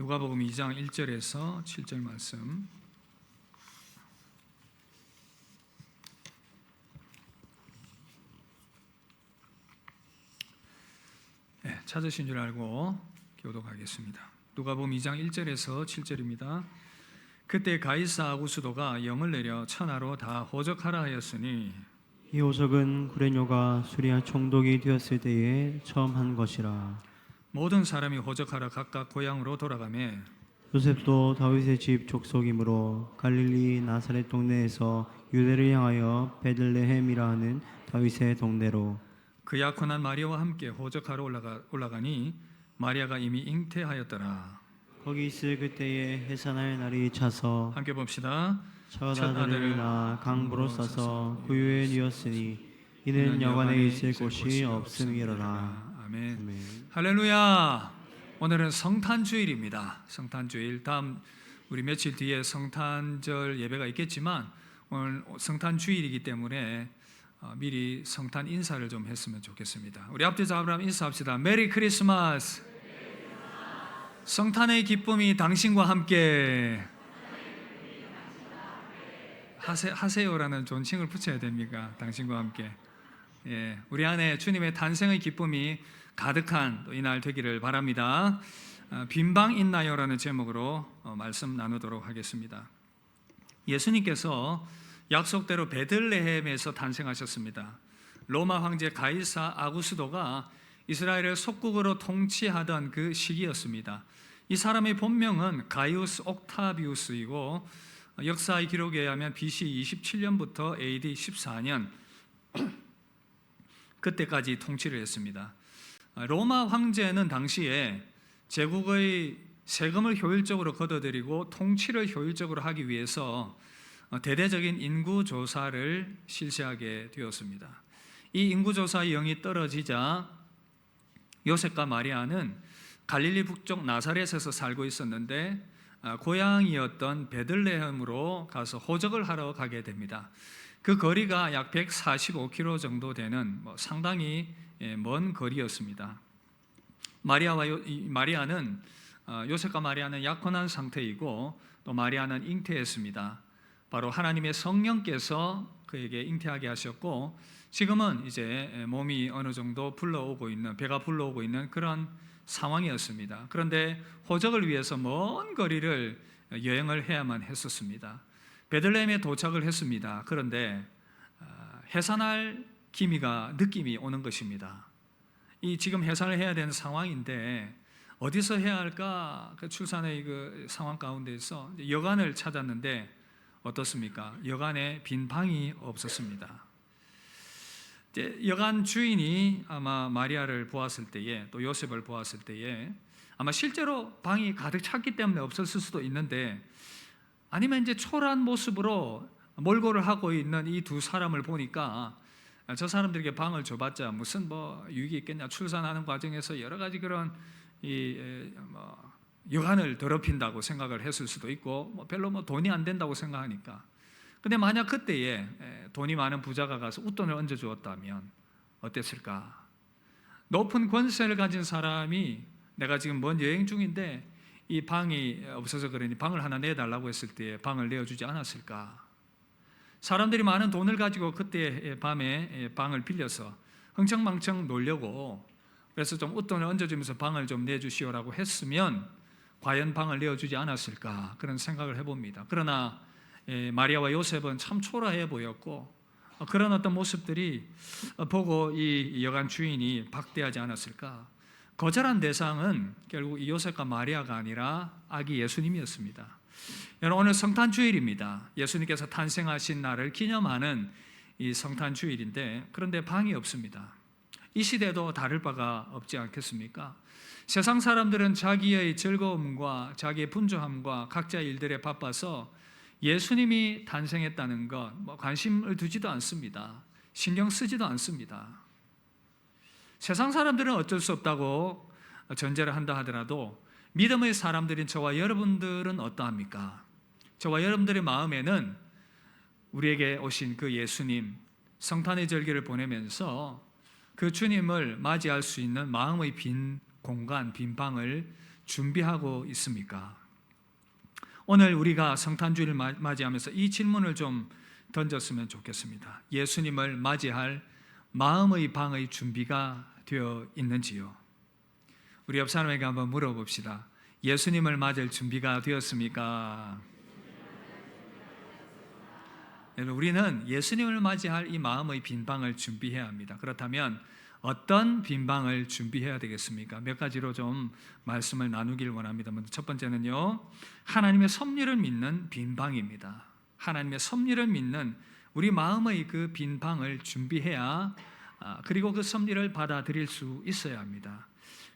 누가복음 2장 1절에서 7절 말씀. 찾으신 줄 알고 교독하겠습니다. 누가복음 2장 1절에서 7절입니다. 그때 가이사 아구스도가 영을 내려 천하로 다 호적하라 하였으니 이 호적은 구레뇨가 수리아 총독이 되었을 때에 처음 한 것이라. 모든 사람이 호적하러 각각 고향으로 돌아가매 요셉도 다윗의 집 족속이므로 갈릴리 나사렛 동네에서 유대를 향하여 베들레헴이라 하는 다윗의 동네로 그 약혼한 마리아와 함께 호적하러 올라가니 마리아가 이미 잉태하였더라. 거기 있을 그때에 해산할 날이 차서 함께 봅시다. 첫 아들을 낳아 강부로 싸서 구유에 뉘었으니 이는 여관에 있을 곳이 없음이로라. 아멘. 아멘. 할렐루야. 오늘은 성탄주일입니다. 성탄주일. 다음 우리 며칠 뒤에 성탄절 예배가 있겠지만 오늘 성탄주일이기 때문에 미리 성탄 인사를 좀 했으면 좋겠습니다. 우리 앞뒤 잡으면 인사합시다. 메리 크리스마스. 성탄의 기쁨이 당신과 함께 하세요라는 존칭을 붙여야 됩니까? 당신과 함께. 예, 우리 안에 주님의 탄생의 기쁨이 가득한 이날 되기를 바랍니다. 빈방 있나요라는 제목으로 말씀 나누도록 하겠습니다. 예수님께서 약속대로 베들레헴에서 탄생하셨습니다. 로마 황제 가이사 아구스도가 이스라엘을 속국으로 통치하던 그 시기였습니다. 이 사람의 본명은 가이우스 옥타비우스이고 역사의 기록에 의하면 BC 27년부터 AD 14년 그때까지 통치를 했습니다. 로마 황제는 당시에 제국의 세금을 효율적으로 걷어들이고 통치를 효율적으로 하기 위해서 대대적인 인구조사를 실시하게 되었습니다. 이 인구조사의 영이 떨어지자 요셉과 마리아는 갈릴리 북쪽 나사렛에서 살고 있었는데 고향이었던 베들레헴으로 가서 호적을 하러 가게 됩니다. 그 거리가 약 145km 정도 되는 상당히 먼 거리였습니다. 마리아는 요셉과 마리아는 약혼한 상태이고 또 마리아는 잉태했습니다. 바로 하나님의 성령께서 그에게 잉태하게 하셨고 지금은 이제 몸이 어느 정도 불러오고 있는, 배가 불러오고 있는 그런 상황이었습니다. 그런데 호적을 위해서 먼 거리를 여행을 해야만 했었습니다. 베들레헴에 도착을 했습니다. 그런데 해산할 느낌이 오는 것입니다. 이 지금 해산을 해야 되는 상황인데 어디서 해야 할까? 그 출산의 그 상황 가운데서 여관을 찾았는데 어떻습니까? 여관에 빈 방이 없었습니다. 여관 주인이 아마 마리아를 보았을 때에 또 요셉을 보았을 때에 아마 실제로 방이 가득 찼기 때문에 없었을 수도 있는데 아니면 이제 초라한 모습으로 몰골을 하고 있는 이 두 사람을 보니까 저 사람들에게 방을 줘봤자 무슨 유익이 있겠냐, 출산하는 과정에서 여러 가지 그런 여간을 더럽힌다고 생각을 했을 수도 있고 별로 돈이 안 된다고 생각하니까. 근데 만약 그때에 돈이 많은 부자가 가서 웃돈을 얹어 주었다면 어땠을까? 높은 권세를 가진 사람이 내가 지금 먼 여행 중인데 이 방이 없어서 그러니 방을 하나 내달라고 했을 때 방을 내어주지 않았을까? 사람들이 많은 돈을 가지고 그때 밤에 방을 빌려서 흥청망청 놀려고 그래서 좀 웃돈을 얹어주면서 방을 좀 내주시오라고 했으면 과연 방을 내어주지 않았을까? 그런 생각을 해봅니다. 그러나 마리아와 요셉은 참 초라해 보였고 그런 어떤 모습들이 보고 이 여관 주인이 박대하지 않았을까? 거절한 대상은 결국 이 요셉과 마리아가 아니라 아기 예수님이었습니다. 여러분, 오늘 성탄주일입니다. 예수님께서 탄생하신 날을 기념하는 이 성탄주일인데 그런데 방이 없습니다. 이 시대도 다를 바가 없지 않겠습니까? 세상 사람들은 자기의 즐거움과 자기의 분주함과 각자의 일들에 바빠서 예수님이 탄생했다는 것 관심을 두지도 않습니다. 신경 쓰지도 않습니다. 세상 사람들은 어쩔 수 없다고 전제를 한다 하더라도 믿음의 사람들인 저와 여러분들은 어떠합니까? 저와 여러분들의 마음에는 우리에게 오신 그 예수님 성탄의 절기를 보내면서 그 주님을 맞이할 수 있는 마음의 빈 공간, 빈 방을 준비하고 있습니까? 오늘 우리가 성탄주의를 맞이하면서 이 질문을 좀 던졌으면 좋겠습니다. 예수님을 맞이할 마음의 방의 준비가 되어 있는지요? 우리 옆 사람에게 한번 물어봅시다. 예수님을 맞을 준비가 되었습니까? 우리는 예수님을 맞이할 이 마음의 빈방을 준비해야 합니다. 그렇다면 어떤 빈방을 준비해야 되겠습니까? 몇 가지로 좀 말씀을 나누길 원합니다. 먼저 첫 번째는요, 하나님의 섭리를 믿는 빈방입니다. 하나님의 섭리를 믿는 우리 마음의 그 빈방을 준비해야, 그리고 그 섭리를 받아들일 수 있어야 합니다.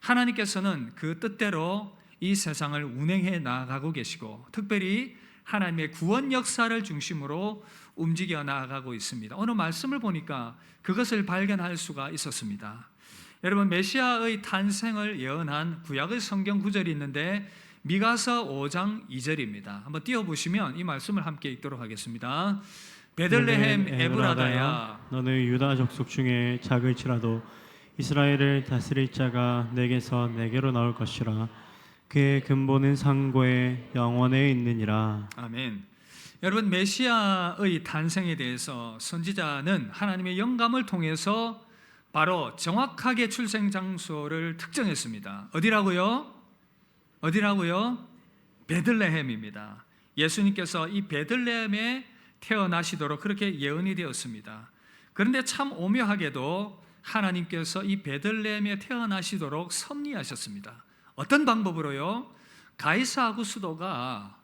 하나님께서는 그 뜻대로 이 세상을 운행해 나가고 계시고, 특별히 하나님의 구원 역사를 중심으로 움직여 나아가고 있습니다. 오늘 말씀을 보니까 그것을 발견할 수가 있었습니다. 여러분, 메시아의 탄생을 예언한 구약의 성경 구절이 있는데 미가서 5장 2절입니다. 한번 띄워보시면 이 말씀을 함께 읽도록 하겠습니다. 베들레헴 에브라다야, 너는 유다 족속 중에 작을지라도 이스라엘을 다스릴 자가 내게서 내게로 나올 것이라. 그의 근본은 상고에 영원에 있느니라. 아멘. 여러분, 메시아의 탄생에 대해서 선지자는 하나님의 영감을 통해서 바로 정확하게 출생 장소를 특정했습니다. 어디라고요? 베들레헴입니다. 예수님께서 이 베들레헴에 태어나시도록 그렇게 예언이 되었습니다. 그런데 참 오묘하게도 하나님께서 이 베들레헴에 태어나시도록 섭리하셨습니다. 어떤 방법으로요? 가이사 아구스도가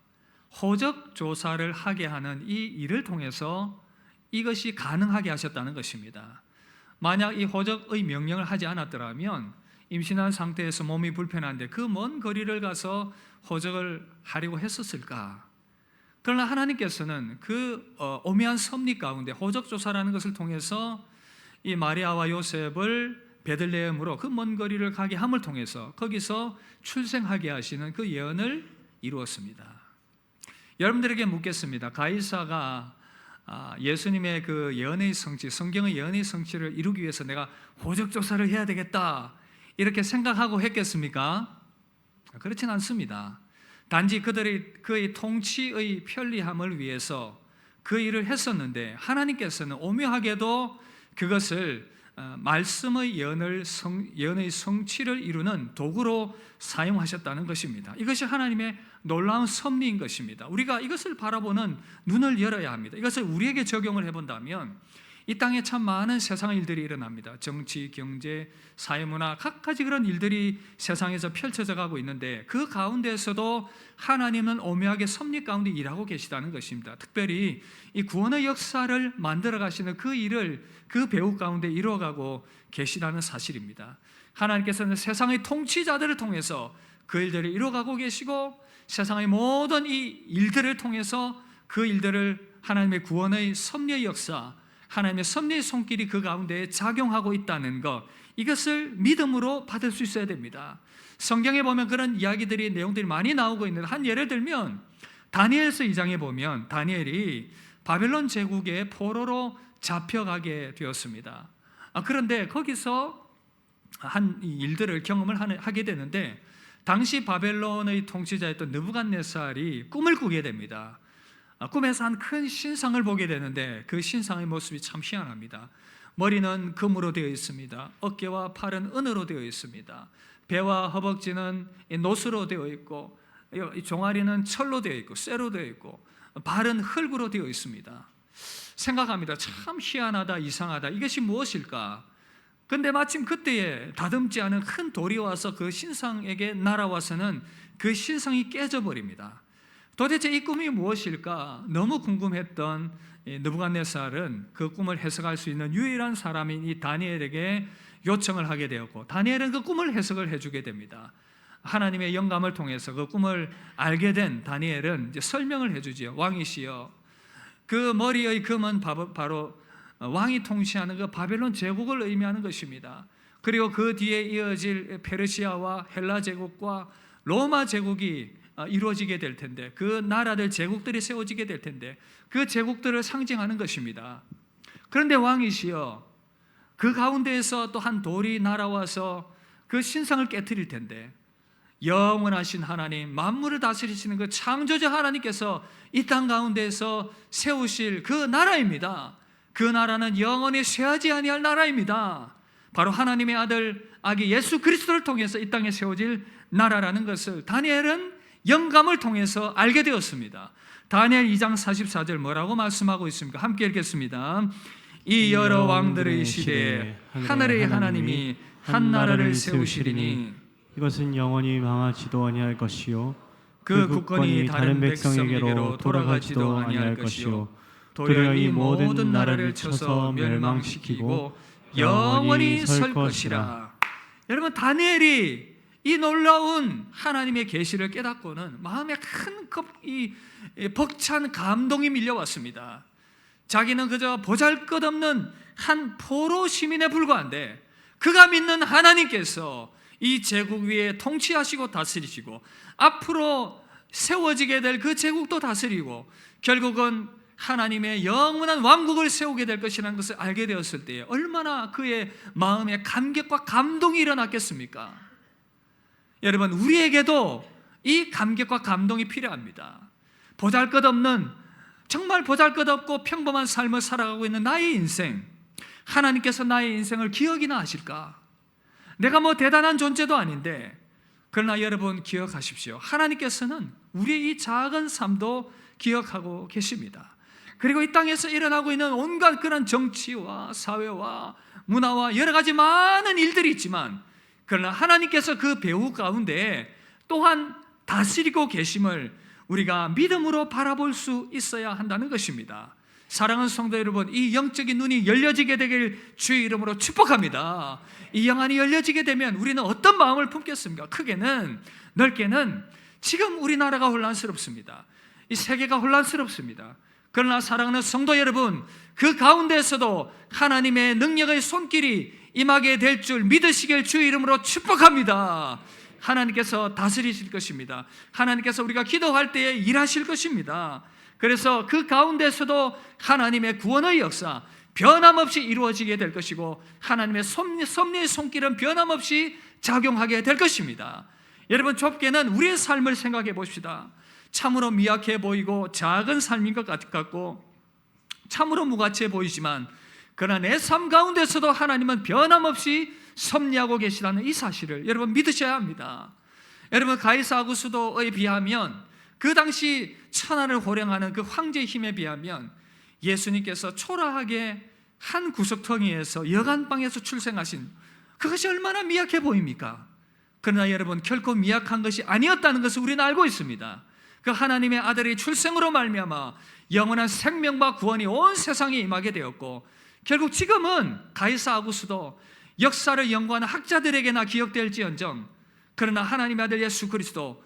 호적 조사를 하게 하는 이 일을 통해서 이것이 가능하게 하셨다는 것입니다. 만약 이 호적의 명령을 하지 않았더라면 임신한 상태에서 몸이 불편한데 그 먼 거리를 가서 호적을 하려고 했었을까? 그러나 하나님께서는 그 오묘한 섭리 가운데 호적 조사라는 것을 통해서 이 마리아와 요셉을 베들레헴으로 그 먼 거리를 가게 함을 통해서 거기서 출생하게 하시는 그 예언을 이루었습니다. 여러분들에게 묻겠습니다. 가이사가 예수님의 그 예언의 성취, 성경의 예언의 성취를 이루기 위해서 내가 호적 조사를 해야 되겠다 이렇게 생각하고 했겠습니까? 그렇진 않습니다. 단지 그의 통치의 편리함을 위해서 그 일을 했었는데 하나님께서는 오묘하게도 그것을 말씀의 예언의 성취를 이루는 도구로 사용하셨다는 것입니다. 이것이 하나님의 놀라운 섭리인 것입니다. 우리가 이것을 바라보는 눈을 열어야 합니다. 이것을 우리에게 적용을 해본다면 이 땅에 참 많은 세상의 일들이 일어납니다. 정치, 경제, 사회문화 각가지 그런 일들이 세상에서 펼쳐져 가고 있는데 그 가운데에서도 하나님은 오묘하게 섭리 가운데 일하고 계시다는 것입니다. 특별히 이 구원의 역사를 만들어 가시는 그 일을 그 배후 가운데 이루어가고 계시다는 사실입니다. 하나님께서는 세상의 통치자들을 통해서 그 일들을 이루어가고 계시고 세상의 모든 이 일들을 통해서 그 일들을 하나님의 구원의 섭리의 역사, 하나님의 섭리의 손길이 그 가운데에 작용하고 있다는 것, 이것을 믿음으로 받을 수 있어야 됩니다. 성경에 보면 그런 이야기들이, 내용들이 많이 나오고 있는데 한 예를 들면 다니엘서 2장에 보면 다니엘이 바벨론 제국의 포로로 잡혀가게 되었습니다. 그런데 거기서 한 일들을 경험을 하게 되는데 당시 바벨론의 통치자였던 느부갓네살이 꿈을 꾸게 됩니다. 꿈에서 한 큰 신상을 보게 되는데 그 신상의 모습이 참 희한합니다. 머리는 금으로 되어 있습니다. 어깨와 팔은 은으로 되어 있습니다. 배와 허벅지는 노수로 되어 있고 종아리는 철로 되어 있고 쇠로 되어 있고 발은 흙으로 되어 있습니다. 생각합니다. 참 희한하다, 이상하다. 이것이 무엇일까? 근데 마침 그때에 다듬지 않은 큰 돌이 와서 그 신상에게 날아와서는 그 신상이 깨져버립니다. 도대체 이 꿈이 무엇일까? 너무 궁금했던 느부갓네살은 그 꿈을 해석할 수 있는 유일한 사람인 이 다니엘에게 요청을 하게 되었고 다니엘은 그 꿈을 해석을 해주게 됩니다. 하나님의 영감을 통해서 그 꿈을 알게 된 다니엘은 이제 설명을 해주지요. 왕이시여, 그 머리의 금은 바로 왕이 통치하는 그 바벨론 제국을 의미하는 것입니다. 그리고 그 뒤에 이어질 페르시아와 헬라 제국과 로마 제국이 이루어지게 될 텐데 그 나라들 제국들이 세워지게 될 텐데 그 제국들을 상징하는 것입니다. 그런데 왕이시여, 그 가운데에서 또 한 돌이 날아와서 그 신상을 깨트릴 텐데 영원하신 하나님, 만물을 다스리시는 그 창조주 하나님께서 이 땅 가운데에서 세우실 그 나라입니다. 그 나라는 영원히 쇠하지 아니할 나라입니다. 바로 하나님의 아들 아기 예수 그리스도를 통해서 이 땅에 세워질 나라라는 것을 다니엘은 영감을 통해서 알게 되었습니다. 다니엘 2장 44절 뭐라고 말씀하고 있습니까? 함께 읽겠습니다. 이 여러 왕들의 시대에 하늘의 하나님이 한 나라를 세우시리니 이것은 영원히 망하지도 아니할 것이요 그 국권이 다른 백성에게로 돌아가지도 아니할 것이요 도리어 이 모든 나라를 쳐서 멸망시키고 영원히 설 것이라. 여러분, 다니엘이 이 놀라운 하나님의 계시를 깨닫고는 마음에 큰 벅찬 감동이 밀려왔습니다. 자기는 그저 보잘것없는 한 포로 시민에 불과한데 그가 믿는 하나님께서 이 제국 위에 통치하시고 다스리시고 앞으로 세워지게 될 그 제국도 다스리고 결국은 하나님의 영원한 왕국을 세우게 될 것이라는 것을 알게 되었을 때에 얼마나 그의 마음에 감격과 감동이 일어났겠습니까? 여러분, 우리에게도 이 감격과 감동이 필요합니다. 보잘것없는, 정말 보잘것없고 평범한 삶을 살아가고 있는 나의 인생, 하나님께서 나의 인생을 기억이나 하실까? 내가 뭐 대단한 존재도 아닌데, 그러나 여러분 기억하십시오. 하나님께서는 우리의 이 작은 삶도 기억하고 계십니다. 그리고 이 땅에서 일어나고 있는 온갖 그런 정치와 사회와 문화와 여러 가지 많은 일들이 있지만, 그러나 하나님께서 그 배후 가운데 또한 다스리고 계심을 우리가 믿음으로 바라볼 수 있어야 한다는 것입니다. 사랑하는 성도 여러분, 이 영적인 눈이 열려지게 되길 주의 이름으로 축복합니다. 이 영안이 열려지게 되면 우리는 어떤 마음을 품겠습니까? 크게는, 넓게는 지금 우리나라가 혼란스럽습니다. 이 세계가 혼란스럽습니다. 그러나 사랑하는 성도 여러분, 그 가운데에서도 하나님의 능력의 손길이 임하게 될 줄 믿으시길 주의 이름으로 축복합니다. 하나님께서 다스리실 것입니다. 하나님께서 우리가 기도할 때에 일하실 것입니다. 그래서 그 가운데서도 하나님의 구원의 역사 변함없이 이루어지게 될 것이고 하나님의 섭리의 손길은 변함없이 작용하게 될 것입니다. 여러분, 좁게는 우리의 삶을 생각해 봅시다. 참으로 미약해 보이고 작은 삶인 것 같고 참으로 무가치해 보이지만 그러나 내 삶 가운데서도 하나님은 변함없이 섭리하고 계시다는 이 사실을 여러분 믿으셔야 합니다. 여러분, 가이사 아구스도에 비하면, 그 당시 천하를 호령하는 그 황제의 힘에 비하면 예수님께서 초라하게 한 구석텅이에서 여간방에서 출생하신 그것이 얼마나 미약해 보입니까? 그러나 여러분, 결코 미약한 것이 아니었다는 것을 우리는 알고 있습니다. 그 하나님의 아들의 출생으로 말미암아 영원한 생명과 구원이 온 세상에 임하게 되었고, 결국 지금은 가이사 아구스도 역사를 연구하는 학자들에게나 기억될지언정, 그러나 하나님의 아들 예수 그리스도,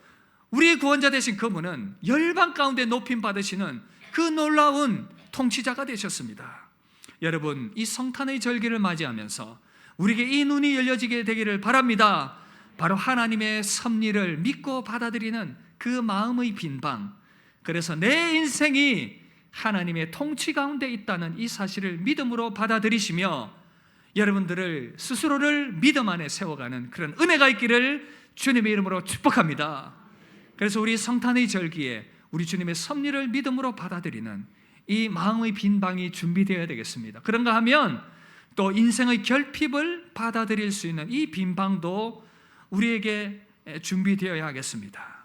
우리의 구원자 되신 그분은 열방 가운데 높임 받으시는 그 놀라운 통치자가 되셨습니다. 여러분, 이 성탄의 절기를 맞이하면서 우리에게 이 눈이 열려지게 되기를 바랍니다. 바로 하나님의 섭리를 믿고 받아들이는 그 마음의 빈방, 그래서 내 인생이 하나님의 통치 가운데 있다는 이 사실을 믿음으로 받아들이시며 여러분들을 스스로를 믿음 안에 세워가는 그런 은혜가 있기를 주님의 이름으로 축복합니다. 그래서 우리 성탄의 절기에 우리 주님의 섭리를 믿음으로 받아들이는 이 마음의 빈방이 준비되어야 되겠습니다. 그런가 하면 또 인생의 결핍을 받아들일 수 있는 이 빈방도 우리에게 준비되어야 하겠습니다.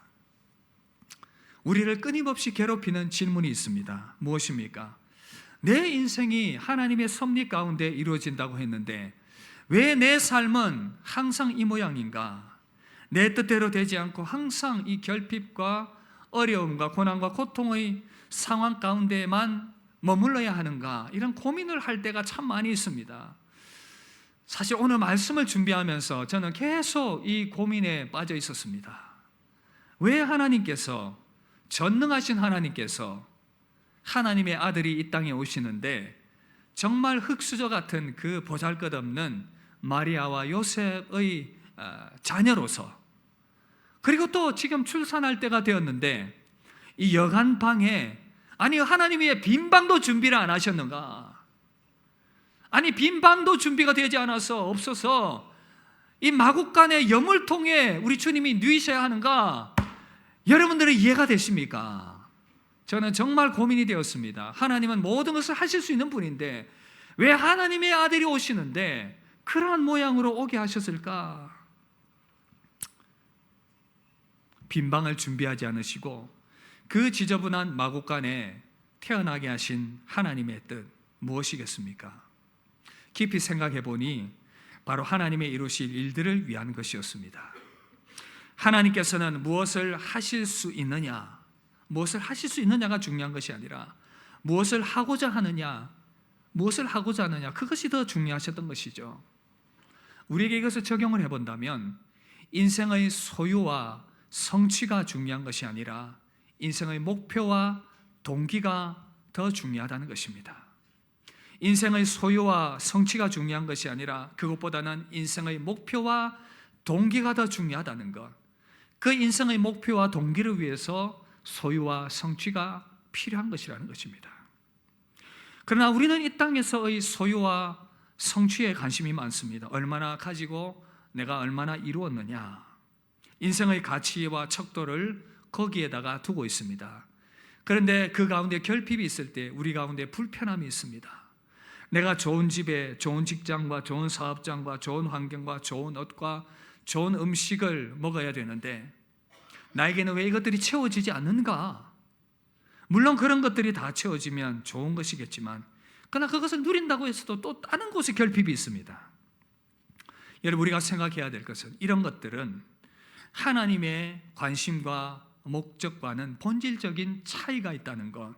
우리를 끊임없이 괴롭히는 질문이 있습니다. 무엇입니까? 내 인생이 하나님의 섭리 가운데 이루어진다고 했는데 왜 내 삶은 항상 이 모양인가? 내 뜻대로 되지 않고 항상 이 결핍과 어려움과 고난과 고통의 상황 가운데만 머물러야 하는가? 이런 고민을 할 때가 참 많이 있습니다. 사실 오늘 말씀을 준비하면서 저는 계속 이 고민에 빠져 있었습니다. 왜 하나님께서, 전능하신 하나님께서 하나님의 아들이 이 땅에 오시는데 정말 흙수저 같은 그 보잘것없는 마리아와 요셉의 자녀로서, 그리고 또 지금 출산할 때가 되었는데 이 여간방에, 아니 하나님이 빈방도 준비를 안 하셨는가? 아니 빈방도 준비가 되지 않아서 없어서 이 마구간의 염을 통해 우리 주님이 누이셔야 하는가? 여러분들의 이해가 되십니까? 저는 정말 고민이 되었습니다. 하나님은 모든 것을 하실 수 있는 분인데 왜 하나님의 아들이 오시는데 그러한 모양으로 오게 하셨을까? 빈방을 준비하지 않으시고 그 지저분한 마구간에 태어나게 하신 하나님의 뜻 무엇이겠습니까? 깊이 생각해 보니 바로 하나님의 이루실 일들을 위한 것이었습니다. 하나님께서는 무엇을 하실 수 있느냐, 무엇을 하실 수 있느냐가 중요한 것이 아니라 무엇을 하고자 하느냐, 그것이 더 중요하셨던 것이죠. 우리에게 이것을 적용을 해본다면 인생의 소유와 성취가 중요한 것이 아니라 인생의 목표와 동기가 더 중요하다는 것입니다. 인생의 소유와 성취가 중요한 것이 아니라 그것보다는 인생의 목표와 동기가 더 중요하다는 것. 그 인생의 목표와 동기를 위해서 소유와 성취가 필요한 것이라는 것입니다. 그러나 우리는 이 땅에서의 소유와 성취에 관심이 많습니다. 얼마나 가지고 내가 얼마나 이루었느냐. 인생의 가치와 척도를 거기에다가 두고 있습니다. 그런데 그 가운데 결핍이 있을 때 우리 가운데 불편함이 있습니다. 내가 좋은 집에 좋은 직장과 좋은 사업장과 좋은 환경과 좋은 옷과 좋은 음식을 먹어야 되는데 나에게는 왜 이것들이 채워지지 않는가? 물론 그런 것들이 다 채워지면 좋은 것이겠지만 그러나 그것을 누린다고 해서도 또 다른 곳에 결핍이 있습니다. 여러분, 우리가 생각해야 될 것은 이런 것들은 하나님의 관심과 목적과는 본질적인 차이가 있다는 것,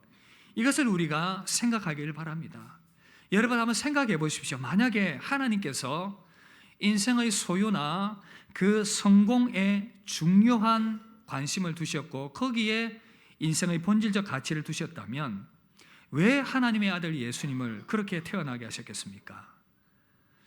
이것을 우리가 생각하기를 바랍니다. 여러분 한번 생각해 보십시오. 만약에 하나님께서 인생의 소유나 그 성공에 중요한 관심을 두셨고 거기에 인생의 본질적 가치를 두셨다면 왜 하나님의 아들 예수님을 그렇게 태어나게 하셨겠습니까?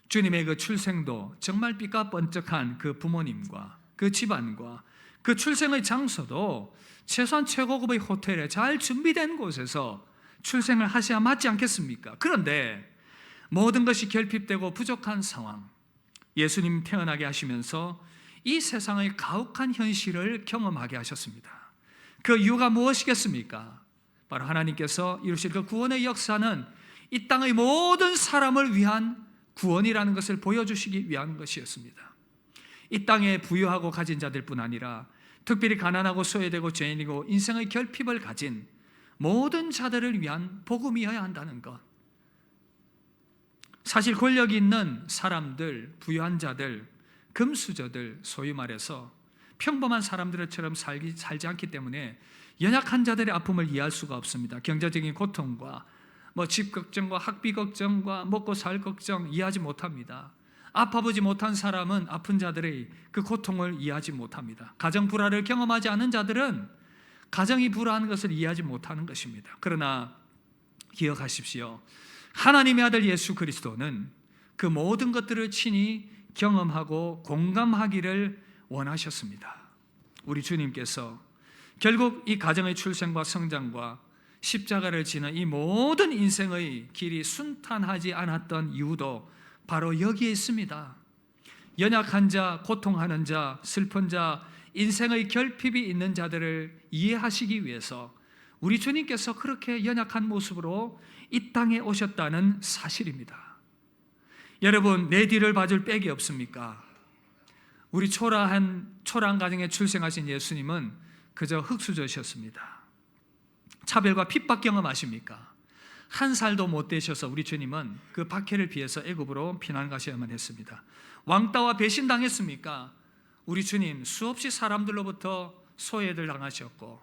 주님의 그 출생도 정말 삐까뻔쩍한 그 부모님과 그 집안과 그 출생의 장소도 최소한 최고급의 호텔에 잘 준비된 곳에서 출생을 하셔야 맞지 않겠습니까? 그런데 모든 것이 결핍되고 부족한 상황, 예수님 태어나게 하시면서 이 세상의 가혹한 현실을 경험하게 하셨습니다. 그 이유가 무엇이겠습니까? 바로 하나님께서 이루실 그 구원의 역사는 이 땅의 모든 사람을 위한 구원이라는 것을 보여주시기 위한 것이었습니다. 이 땅에 부유하고 가진 자들뿐 아니라 특별히 가난하고 소외되고 죄인이고 인생의 결핍을 가진 모든 자들을 위한 복음이어야 한다는 것. 사실 권력이 있는 사람들, 부유한 자들, 금수저들, 소위 말해서 평범한 사람들처럼 살지 않기 때문에 연약한 자들의 아픔을 이해할 수가 없습니다. 경제적인 고통과 집 걱정과 학비 걱정과 먹고 살 걱정 이해하지 못합니다. 아파보지 못한 사람은 아픈 자들의 그 고통을 이해하지 못합니다. 가정 불화를 경험하지 않은 자들은 가정이 불화하는 것을 이해하지 못하는 것입니다. 그러나 기억하십시오. 하나님의 아들 예수 그리스도는 그 모든 것들을 친히 경험하고 공감하기를 원하셨습니다. 우리 주님께서 결국 이 가정의 출생과 성장과 십자가를 지는 이 모든 인생의 길이 순탄하지 않았던 이유도 바로 여기에 있습니다. 연약한 자, 고통하는 자, 슬픈 자, 인생의 결핍이 있는 자들을 이해하시기 위해서 우리 주님께서 그렇게 연약한 모습으로 이 땅에 오셨다는 사실입니다. 여러분, 내 뒤를 봐줄 백이 없습니까? 우리 초라한 가정에 출생하신 예수님은 그저 흙수저셨습니다. 차별과 핍박 경험하십니까? 한 살도 못 되셔서 우리 주님은 그 박해를 피해서 애굽으로 피난 가셔야만 했습니다. 왕따와 배신당했습니까? 우리 주님 수없이 사람들로부터 소외를 당하셨고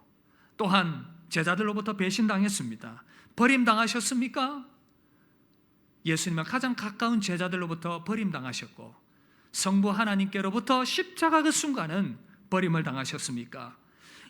또한 제자들로부터 배신당했습니다. 버림당하셨습니까? 예수님은 가장 가까운 제자들로부터 버림당하셨고 성부 하나님께로부터 십자가 그 순간은 버림을 당하셨습니까?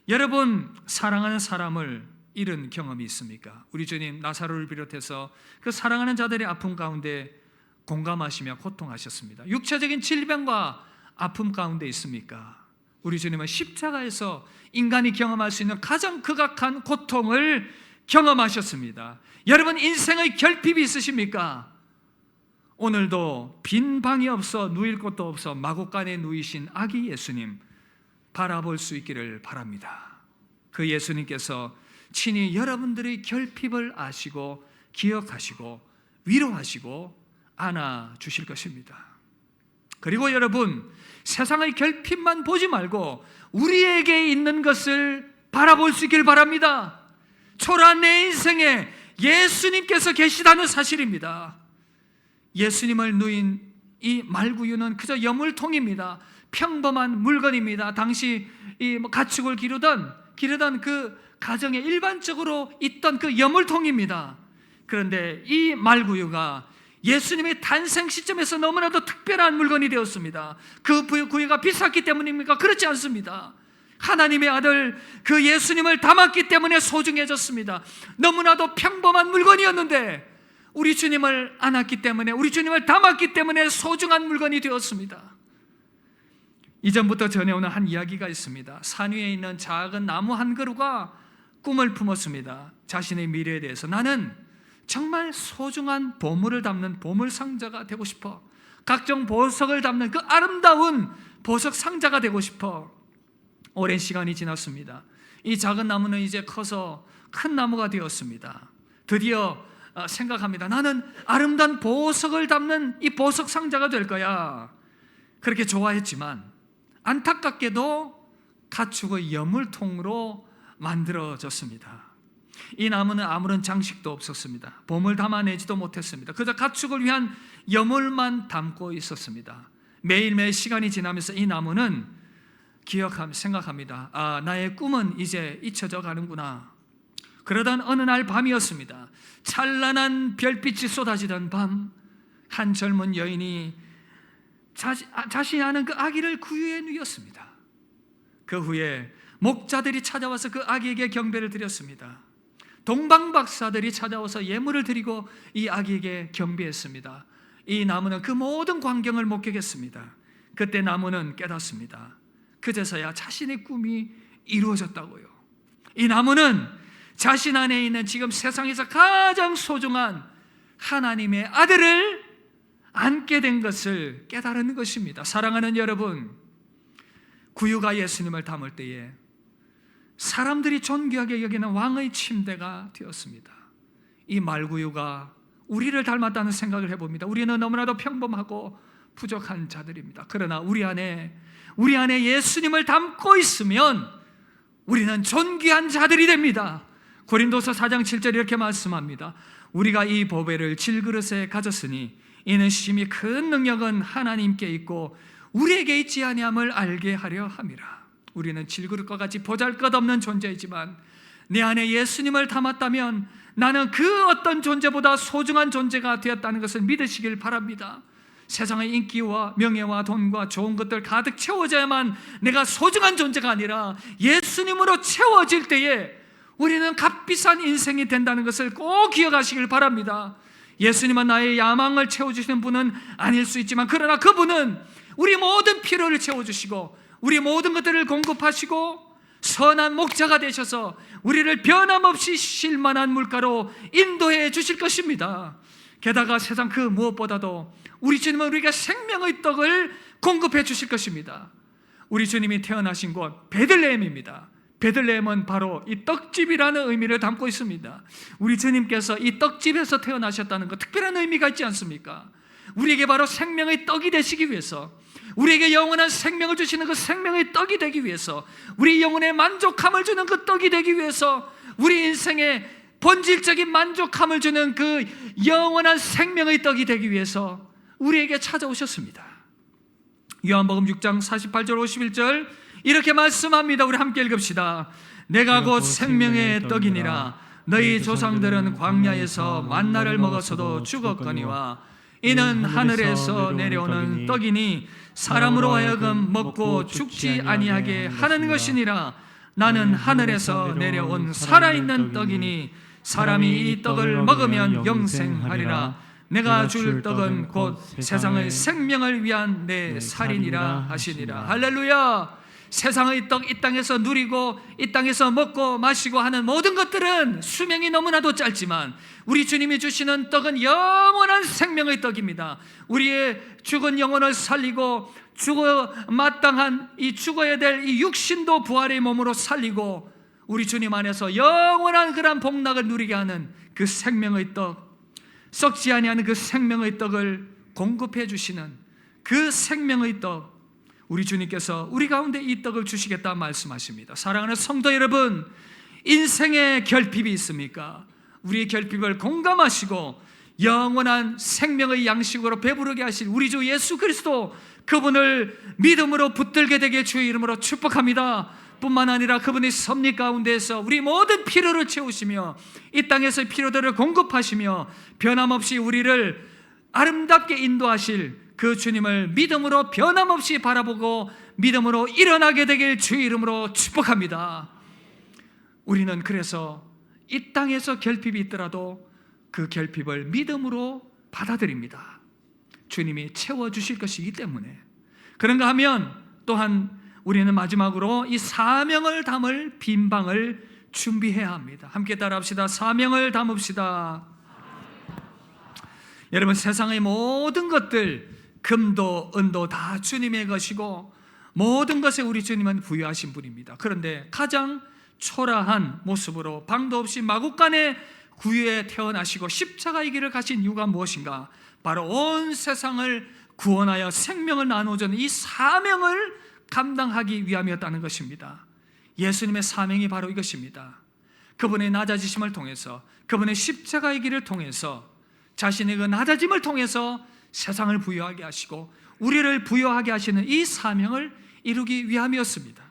여러분, 사랑하는 사람을 잃은 경험이 있습니까? 우리 주님 나사로를 비롯해서 그 사랑하는 자들의 아픔 가운데 공감하시며 고통하셨습니다. 육체적인 질병과 아픔 가운데 있습니까? 우리 주님은 십자가에서 인간이 경험할 수 있는 가장 극악한 고통을 경험하셨습니다. 여러분, 인생의 결핍이 있으십니까? 오늘도 빈 방이 없어 누일 곳도 없어 마구간에 누이신 아기 예수님 바라볼 수 있기를 바랍니다. 그 예수님께서 친히 여러분들의 결핍을 아시고 기억하시고 위로하시고 안아주실 것입니다. 그리고 여러분, 세상의 결핍만 보지 말고 우리에게 있는 것을 바라볼 수 있기를 바랍니다. 초라한 내 인생에 예수님께서 계시다는 사실입니다. 예수님을 누인 이 말구유는 그저 여물통입니다. 평범한 물건입니다. 당시 이 가축을 기르던 그 가정에 일반적으로 있던 그 여물통입니다. 그런데 이 말구유가 예수님의 탄생 시점에서 너무나도 특별한 물건이 되었습니다. 그 구유가 비쌌기 때문입니까? 그렇지 않습니다. 하나님의 아들 그 예수님을 담았기 때문에 소중해졌습니다. 너무나도 평범한 물건이었는데 우리 주님을 안았기 때문에, 우리 주님을 담았기 때문에 소중한 물건이 되었습니다. 이전부터 전해오는 한 이야기가 있습니다. 산 위에 있는 작은 나무 한 그루가 꿈을 품었습니다. 자신의 미래에 대해서 나는 정말 소중한 보물을 담는 보물 상자가 되고 싶어. 각종 보석을 담는 그 아름다운 보석 상자가 되고 싶어. 오랜 시간이 지났습니다. 이 작은 나무는 이제 커서 큰 나무가 되었습니다. 드디어 생각합니다. 나는 아름다운 보석을 담는 이 보석 상자가 될 거야. 그렇게 좋아했지만 안타깝게도 가축의 여물통으로 만들어졌습니다. 이 나무는 아무런 장식도 없었습니다. 봄을 담아내지도 못했습니다. 그저 가축을 위한 여물만 담고 있었습니다. 매일매일 시간이 지나면서 이 나무는 생각합니다. 아, 나의 꿈은 이제 잊혀져 가는구나. 그러던 어느 날 밤이었습니다. 찬란한 별빛이 쏟아지던 밤, 한 젊은 여인이 자신이 아는 그 아기를 구유에 누였습니다. 그 후에 목자들이 찾아와서 그 아기에게 경배를 드렸습니다. 동방박사들이 찾아와서 예물을 드리고 이 아기에게 경배했습니다. 이 나무는 그 모든 광경을 목격했습니다. 그때 나무는 깨닫습니다. 그제서야 자신의 꿈이 이루어졌다고요. 이 나무는 자신 안에 있는 지금 세상에서 가장 소중한 하나님의 아들을 안게 된 것을 깨달은 것입니다. 사랑하는 여러분, 구유가 예수님을 담을 때에 사람들이 존귀하게 여기는 왕의 침대가 되었습니다. 이 말구유가 우리를 닮았다는 생각을 해봅니다. 우리는 너무나도 평범하고 부족한 자들입니다. 그러나 우리 안에 예수님을 담고 있으면 우리는 존귀한 자들이 됩니다. 고린도서 4장 7절 이렇게 말씀합니다. 우리가 이 보배를 질그릇에 가졌으니 이는 심히 큰 능력은 하나님께 있고 우리에게 있지 아니함을 알게 하려 함이라. 우리는 질그릇과 같이 보잘것없는 존재이지만 내 안에 예수님을 담았다면 나는 그 어떤 존재보다 소중한 존재가 되었다는 것을 믿으시길 바랍니다. 세상의 인기와 명예와 돈과 좋은 것들 가득 채워져야만 내가 소중한 존재가 아니라 예수님으로 채워질 때에 우리는 값비싼 인생이 된다는 것을 꼭 기억하시길 바랍니다. 예수님은 나의 야망을 채워주시는 분은 아닐 수 있지만 그러나 그분은 우리 모든 필요를 채워주시고 우리 모든 것들을 공급하시고 선한 목자가 되셔서 우리를 변함없이 쉴만한 물가로 인도해 주실 것입니다. 게다가 세상 그 무엇보다도 우리 주님은 우리에게 생명의 떡을 공급해 주실 것입니다. 우리 주님이 태어나신 곳 베들레헴입니다. 베들레헴은 바로 이 떡집이라는 의미를 담고 있습니다. 우리 주님께서 이 떡집에서 태어나셨다는 것 특별한 의미가 있지 않습니까? 우리에게 바로 생명의 떡이 되시기 위해서, 우리에게 영원한 생명을 주시는 그 생명의 떡이 되기 위해서, 우리 영혼에 만족함을 주는 그 떡이 되기 위해서, 우리 인생에 본질적인 만족함을 주는 그 영원한 생명의 떡이 되기 위해서 우리에게 찾아오셨습니다. 요한복음 6장 48절 51절 이렇게 말씀합니다. 우리 함께 읽읍시다. 내가 곧 생명의 떡이니라. 너희 조상들은 광야에서 만나를 먹어서도 죽었거니와 이는 하늘에서 내려오는 떡이니 사람으로 하여금 먹고 죽지 아니하게 하는 것이니라. 나는 하늘에서 내려온 살아있는 떡이니 사람이 이 떡을 먹으면 영생하리라. 내가 줄 떡은 곧 세상의 생명을 위한 내 살이니라 하시니라. 할렐루야. 세상의 떡 이 땅에서 누리고 이 땅에서 먹고 마시고 하는 모든 것들은 수명이 너무나도 짧지만 우리 주님이 주시는 떡은 영원한 생명의 떡입니다. 우리의 죽은 영혼을 살리고 마땅한 이 죽어야 될 이 육신도 부활의 몸으로 살리고 우리 주님 안에서 영원한 그런 복락을 누리게 하는 그 생명의 떡, 썩지 아니하는 그 생명의 떡을 공급해 주시는 그 생명의 떡, 우리 주님께서 우리 가운데 이 떡을 주시겠다 말씀하십니다. 사랑하는 성도 여러분, 인생의 결핍이 있습니까? 우리의 결핍을 공감하시고 영원한 생명의 양식으로 배부르게 하신 우리 주 예수 그리스도, 그분을 믿음으로 붙들게 되게 주의 이름으로 축복합니다. 뿐만 아니라 그분의 섭리 가운데에서 우리 모든 필요를 채우시며 이 땅에서의 필요들을 공급하시며 변함없이 우리를 아름답게 인도하실 그 주님을 믿음으로 변함없이 바라보고 믿음으로 일어나게 되길 주의 이름으로 축복합니다. 우리는 그래서 이 땅에서 결핍이 있더라도 그 결핍을 믿음으로 받아들입니다. 주님이 채워주실 것이기 때문에. 그런가 하면 또한 우리는 마지막으로 이 사명을 담을 빈방을 준비해야 합니다. 함께 따라합시다. 사명을 담읍시다. 여러분, 세상의 모든 것들, 금도 은도 다 주님의 것이고 모든 것에 우리 주님은 부여하신 분입니다. 그런데 가장 초라한 모습으로 방도 없이 마구간에 구유에 태어나시고 십자가의 길을 가신 이유가 무엇인가? 바로 온 세상을 구원하여 생명을 나누어주는 이 사명을 감당하기 위함이었다는 것입니다. 예수님의 사명이 바로 이것입니다. 그분의 낮아지심을 통해서, 그분의 십자가의 길을 통해서, 자신의 그 낮아짐을 통해서 세상을 부여하게 하시고 우리를 부여하게 하시는 이 사명을 이루기 위함이었습니다.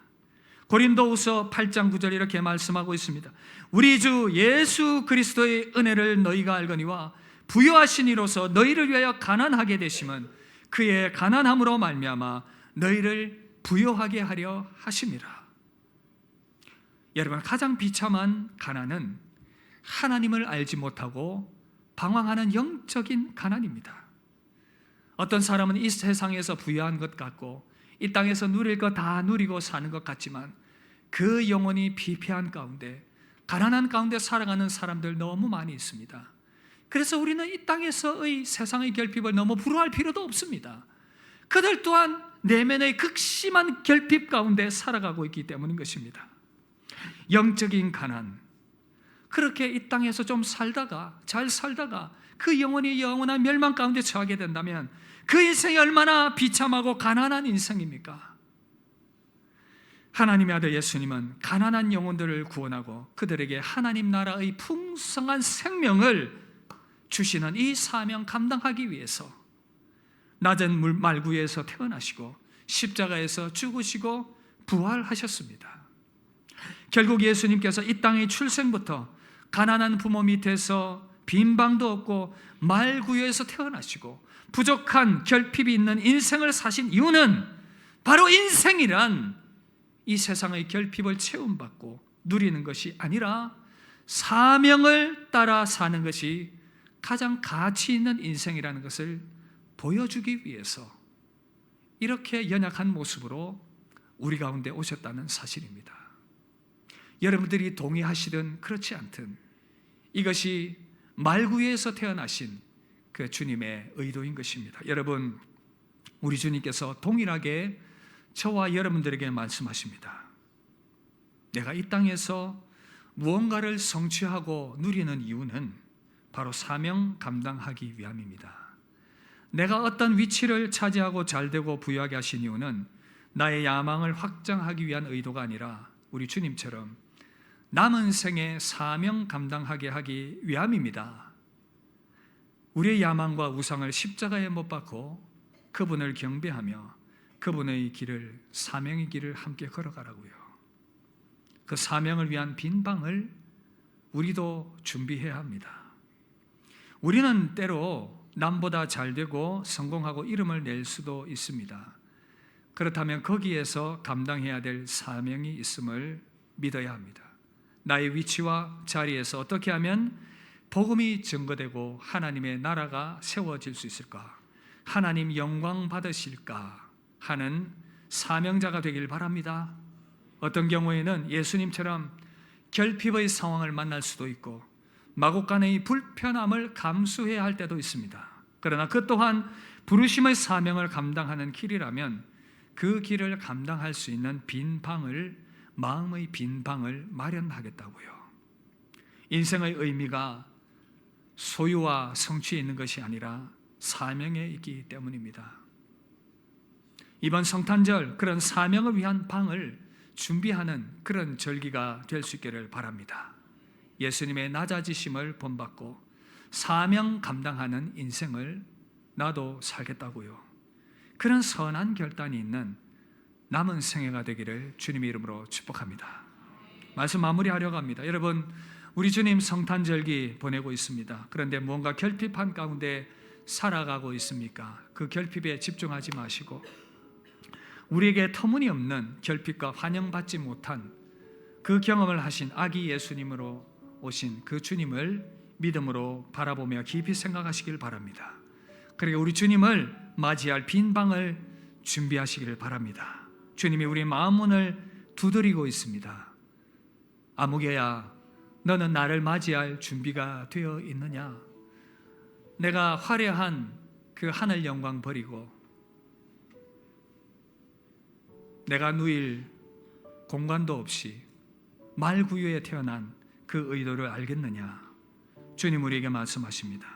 고린도후서 8장 9절 이렇게 말씀하고 있습니다. 우리 주 예수 그리스도의 은혜를 너희가 알거니와 부여하신 이로서 너희를 위하여 가난하게 되심은 그의 가난함으로 말미암아 너희를 부여하게 하려 하심이라. 여러분, 가장 비참한 가난은 하나님을 알지 못하고 방황하는 영적인 가난입니다. 어떤 사람은 이 세상에서 부유한 것 같고 이 땅에서 누릴 것 다 누리고 사는 것 같지만 그 영혼이 피폐한 가운데, 가난한 가운데 살아가는 사람들 너무 많이 있습니다. 그래서 우리는 이 땅에서의 세상의 결핍을 너무 부러워할 필요도 없습니다. 그들 또한 내면의 극심한 결핍 가운데 살아가고 있기 때문인 것입니다. 영적인 가난, 그렇게 이 땅에서 좀 살다가, 잘 살다가 그 영혼이 영원한 멸망 가운데 처하게 된다면 그 인생이 얼마나 비참하고 가난한 인생입니까? 하나님의 아들 예수님은 가난한 영혼들을 구원하고 그들에게 하나님 나라의 풍성한 생명을 주시는 이 사명 감당하기 위해서 낮은 말구에서 태어나시고 십자가에서 죽으시고 부활하셨습니다. 결국 예수님께서 이 땅의 출생부터 가난한 부모 밑에서 빈방도 없고 말구에서 태어나시고 부족한 결핍이 있는 인생을 사신 이유는 바로 인생이란 이 세상의 결핍을 채움받고 누리는 것이 아니라 사명을 따라 사는 것이 가장 가치 있는 인생이라는 것을 보여주기 위해서 이렇게 연약한 모습으로 우리 가운데 오셨다는 사실입니다. 여러분들이 동의하시든 그렇지 않든 이것이 말구에서 태어나신 그 주님의 의도인 것입니다. 여러분, 우리 주님께서 동일하게 저와 여러분들에게 말씀하십니다. 내가 이 땅에서 무언가를 성취하고 누리는 이유는 바로 사명 감당하기 위함입니다. 내가 어떤 위치를 차지하고 잘되고 부유하게 하신 이유는 나의 야망을 확장하기 위한 의도가 아니라 우리 주님처럼 남은 생에 사명 감당하게 하기 위함입니다. 우리의 야망과 우상을 십자가에 못 박고 그분을 경배하며 그분의 길을, 사명의 길을 함께 걸어가라고요. 그 사명을 위한 빈방을 우리도 준비해야 합니다. 우리는 때로 남보다 잘되고 성공하고 이름을 낼 수도 있습니다. 그렇다면 거기에서 감당해야 될 사명이 있음을 믿어야 합니다. 나의 위치와 자리에서 어떻게 하면 복음이 증거되고 하나님의 나라가 세워질 수 있을까? 하나님 영광 받으실까? 하는 사명자가 되길 바랍니다. 어떤 경우에는 예수님처럼 결핍의 상황을 만날 수도 있고 마곡간의 불편함을 감수해야 할 때도 있습니다. 그러나 그 또한 부르심의 사명을 감당하는 길이라면 그 길을 감당할 수 있는 마음의 빈 방을 마련하겠다고요. 인생의 의미가 소유와 성취에 있는 것이 아니라 사명에 있기 때문입니다. 이번 성탄절 그런 사명을 위한 방을 준비하는 그런 절기가 될 수 있기를 바랍니다. 예수님의 낮아지심을 본받고 사명 감당하는 인생을 나도 살겠다고요. 그런 선한 결단이 있는 남은 생애가 되기를 주님의 이름으로 축복합니다. 말씀 마무리하려고 합니다. 여러분, 우리 주님 성탄절기 보내고 있습니다. 그런데 뭔가 결핍한 가운데 살아가고 있습니까? 그 결핍에 집중하지 마시고 우리에게 터무니없는 결핍과 환영받지 못한 그 경험을 하신 아기 예수님으로 오신 그 주님을 믿음으로 바라보며 깊이 생각하시길 바랍니다. 그리고 우리 주님을 맞이할 빈 방을 준비하시기를 바랍니다. 주님이 우리 마음 문을 두드리고 있습니다. 아무개야, 너는 나를 맞이할 준비가 되어 있느냐? 내가 화려한 그 하늘 영광 버리고 내가 누일 공간도 없이 말구유에 태어난 그 의도를 알겠느냐? 주님 우리에게 말씀하십니다.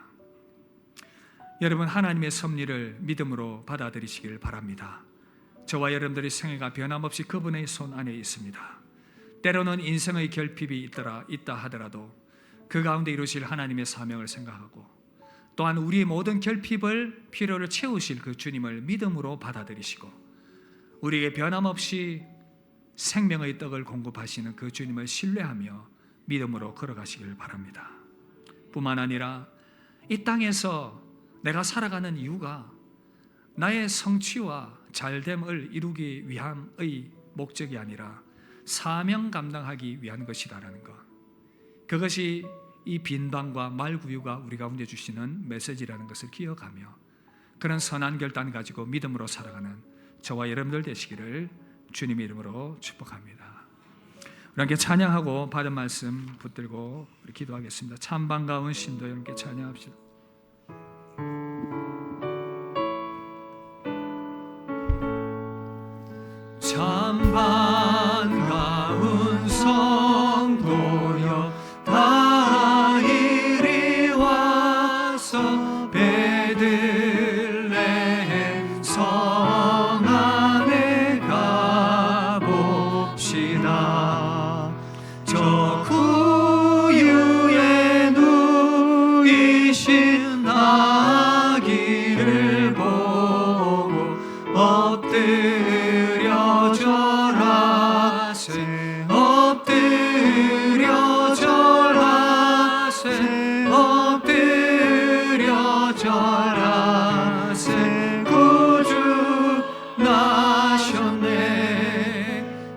여러분, 하나님의 섭리를 믿음으로 받아들이시길 바랍니다. 저와 여러분들의 생애가 변함없이 그분의 손 안에 있습니다. 때로는 인생의 결핍이 있다 하더라도 그 가운데 이루실 하나님의 사명을 생각하고 또한 우리의 모든 결핍을 필요를 채우실 그 주님을 믿음으로 받아들이시고 우리에게 변함없이 생명의 떡을 공급하시는 그 주님을 신뢰하며 믿음으로 걸어가시길 바랍니다. 뿐만 아니라 이 땅에서 내가 살아가는 이유가 나의 성취와 잘됨을 이루기 위함의 목적이 아니라 사명 감당하기 위한 것이다라는 것, 그것이 이 빈방과 말구유가 우리 가운데 주시는 메시지라는 것을 기억하며 그런 선한 결단 가지고 믿음으로 살아가는 저와 여러분들 되시기를 주님의 이름으로 축복합니다. 우리 함께 찬양하고 받은 말씀 붙들고 우리 기도하겠습니다. 참 반가운 신도 여러분께 찬양합시다. 참 반가운 성도여 다 이리 와서 베들레헴 성 안에 가봅시다. 저 구유에 누이신 아기를 보고 엎드려 절하세 엎드려 절하세 엎드려 절하세 구주 나셨네.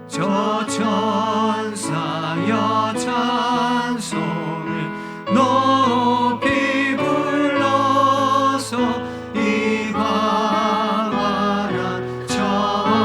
저 천사여 찬송을 높이 불러서 이 광활한 저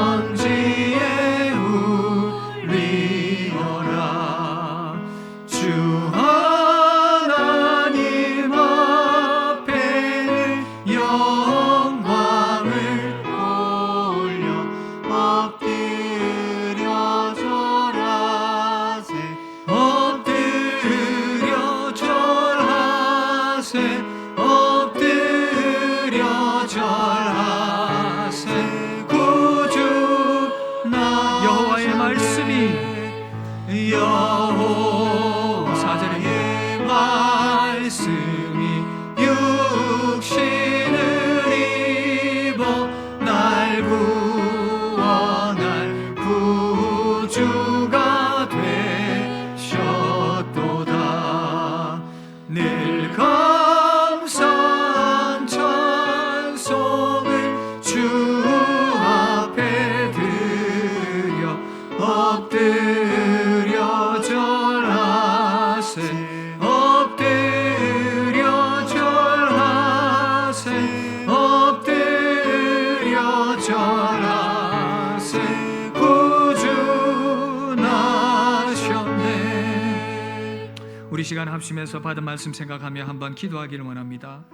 시간 합심해서 받은 말씀 생각하며 한번 기도하기를 원합니다.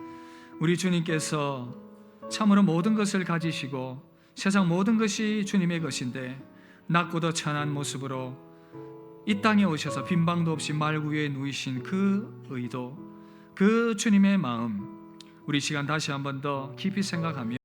우리 주님께서 참으로 모든 것을 가지시고 세상 모든 것이 주님의 것인데 낮고도 천한 모습으로 이 땅에 오셔서 빈방도 없이 말 위에 누이신 그 의도, 그 주님의 마음, 우리 시간 다시 한번 더 깊이 생각하며